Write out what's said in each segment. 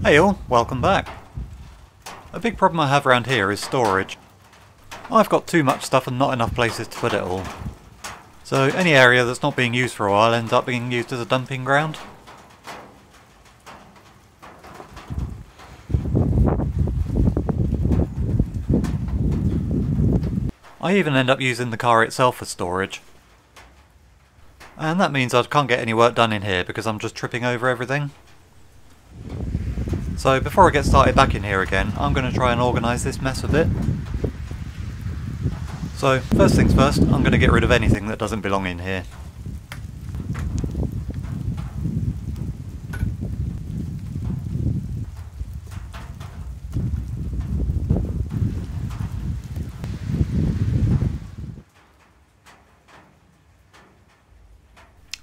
Hey all, welcome back. A big problem I have around here is storage. I've got too much stuff and not enough places to put it all. So any area that's not being used for a while ends up being used as a dumping ground. I even end up using the car itself for storage. And that means I can't get any work done in here because I'm just tripping over everything. So before I get started back in here again, I'm going to try and organise this mess a bit. So first things first, I'm going to get rid of anything that doesn't belong in here.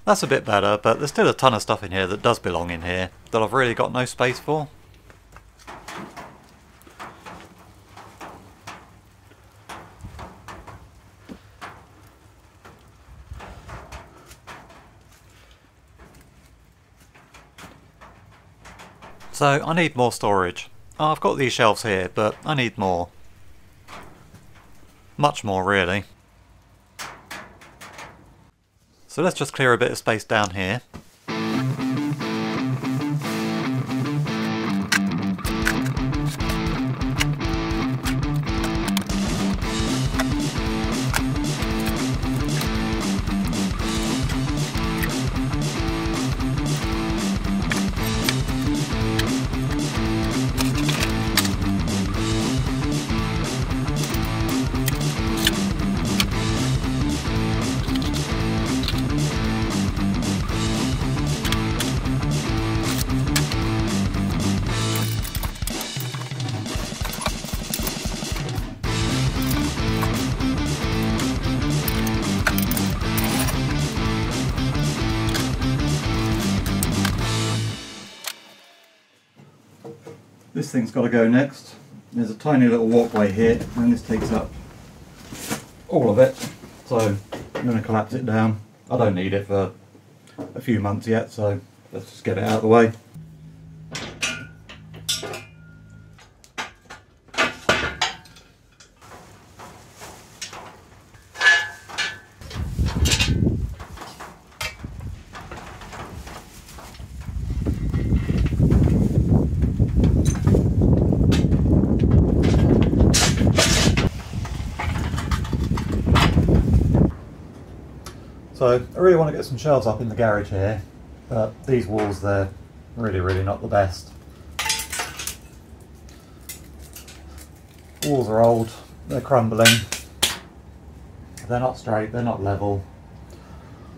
That's a bit better, but there's still a ton of stuff in here that does belong in here that I've really got no space for. So I need more storage. I've got these shelves here, but I need more. Much more, really. So let's just clear a bit of space down here. This thing's got to go next. There's a tiny little walkway here and this takes up all of it, so I'm going to collapse it down. I don't need it for a few months yet, so let's just get it out of the way. So I really want to get some shelves up in the garage here, but these walls, they're really not the best. Walls are old, they're crumbling, they're not straight, they're not level.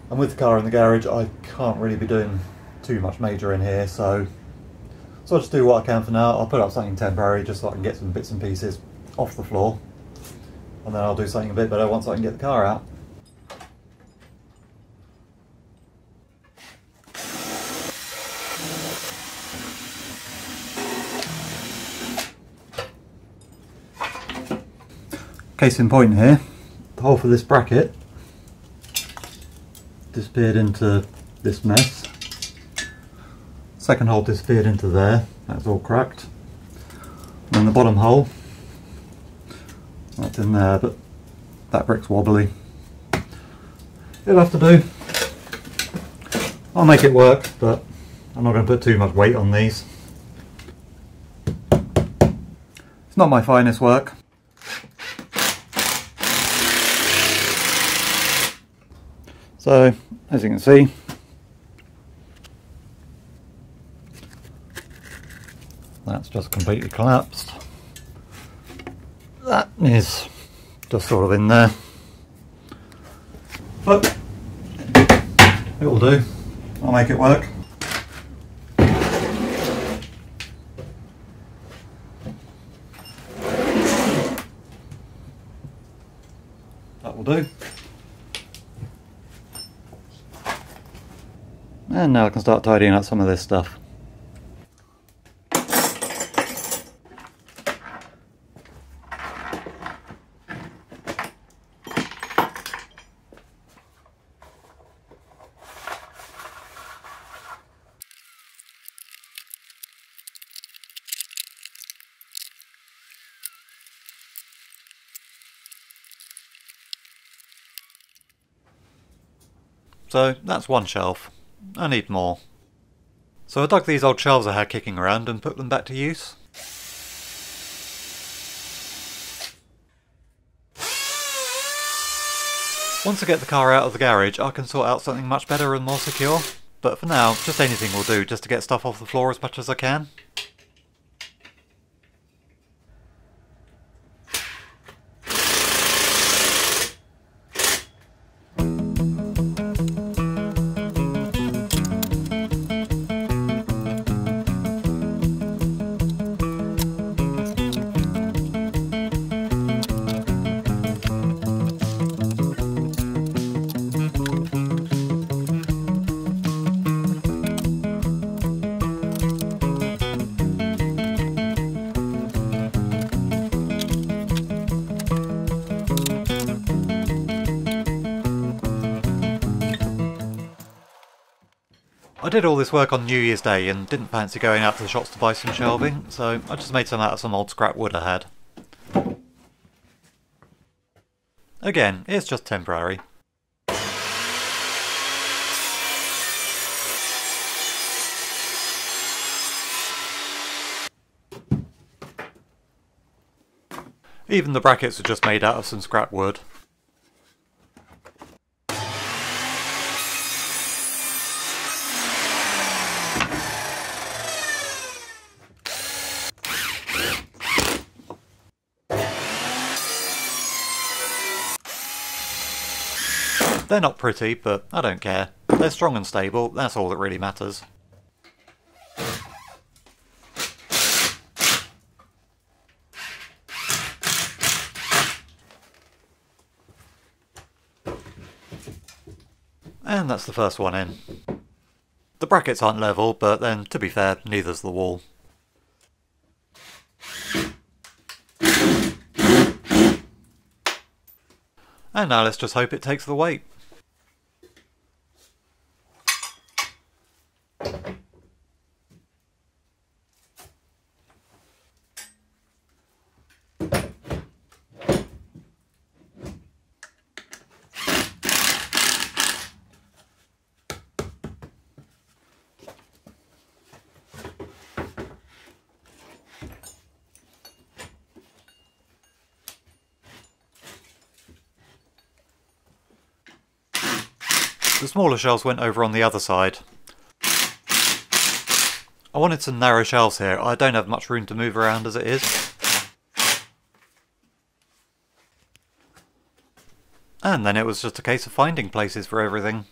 And with the car in the garage, I can't really be doing too much major in here, so I'll just do what I can for now. I'll put up something temporary just so I can get some bits and pieces off the floor, and then I'll do something a bit better once I can get the car out. Case in point here, the hole for this bracket disappeared into this mess. Second hole disappeared into there, that's all cracked. And then the bottom hole, that's in there, but that brick's wobbly. It'll have to do. I'll make it work, but I'm not going to put too much weight on these. It's not my finest work. So, as you can see, that's just completely collapsed. That is just sort of in there. But it will do. I'll make it work. That will do. And now I can start tidying up some of this stuff. So that's one shelf. I need more. So I dug these old shelves I had kicking around and put them back to use. Once I get the car out of the garage, I can sort out something much better and more secure. But for now, just anything will do, just to get stuff off the floor as much as I can. I did all this work on New Year's Day and didn't fancy going out to the shops to buy some shelving, so I just made some out of some old scrap wood I had. Again, it's just temporary. Even the brackets are just made out of some scrap wood. They're not pretty, but I don't care. They're strong and stable, that's all that really matters. And that's the first one in. The brackets aren't level, but then, to be fair, neither's the wall. And now let's just hope it takes the weight. The smaller shelves went over on the other side. I wanted some narrow shelves here. I don't have much room to move around as it is. And then it was just a case of finding places for everything.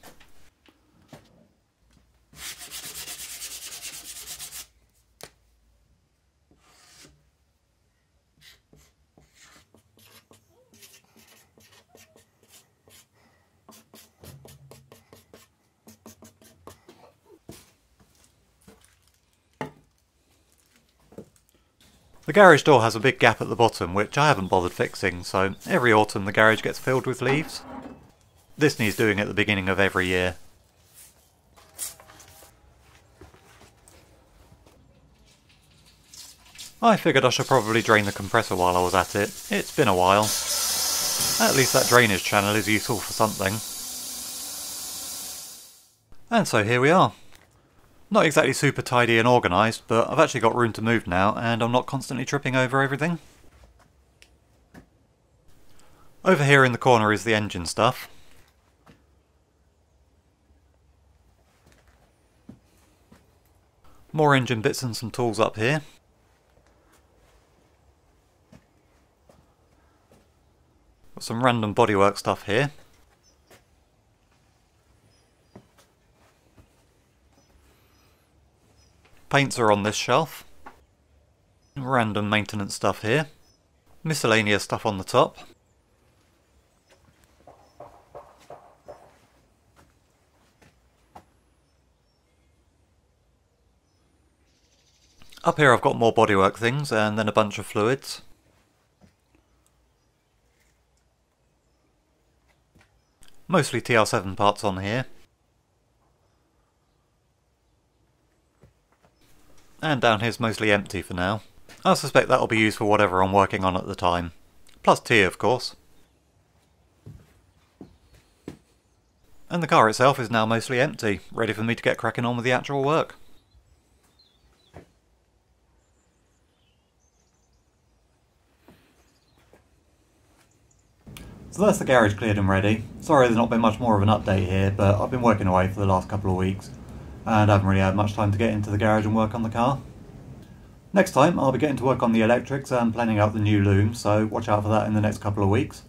The garage door has a big gap at the bottom, which I haven't bothered fixing, so every autumn the garage gets filled with leaves. This needs doing at the beginning of every year. I figured I should probably drain the compressor while I was at it. It's been a while. At least that drainage channel is useful for something. And so here we are. Not exactly super tidy and organised, but I've actually got room to move now, and I'm not constantly tripping over everything. Over here in the corner is the engine stuff. More engine bits and some tools up here. Got some random bodywork stuff here. Paints are on this shelf. Random maintenance stuff here. Miscellaneous stuff on the top. Up here I've got more bodywork things and then a bunch of fluids. Mostly TR7 parts on here. And down here's mostly empty for now. I suspect that'll be used for whatever I'm working on at the time. Plus tea, of course. And the car itself is now mostly empty, ready for me to get cracking on with the actual work. So that's the garage cleared and ready. Sorry there's not been much more of an update here, but I've been working away for the last couple of weeks and I haven't really had much time to get into the garage and work on the car. Next time I'll be getting to work on the electrics and planning out the new loom, so watch out for that in the next couple of weeks.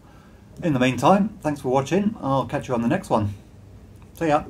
In the meantime, thanks for watching. I'll catch you on the next one. See ya!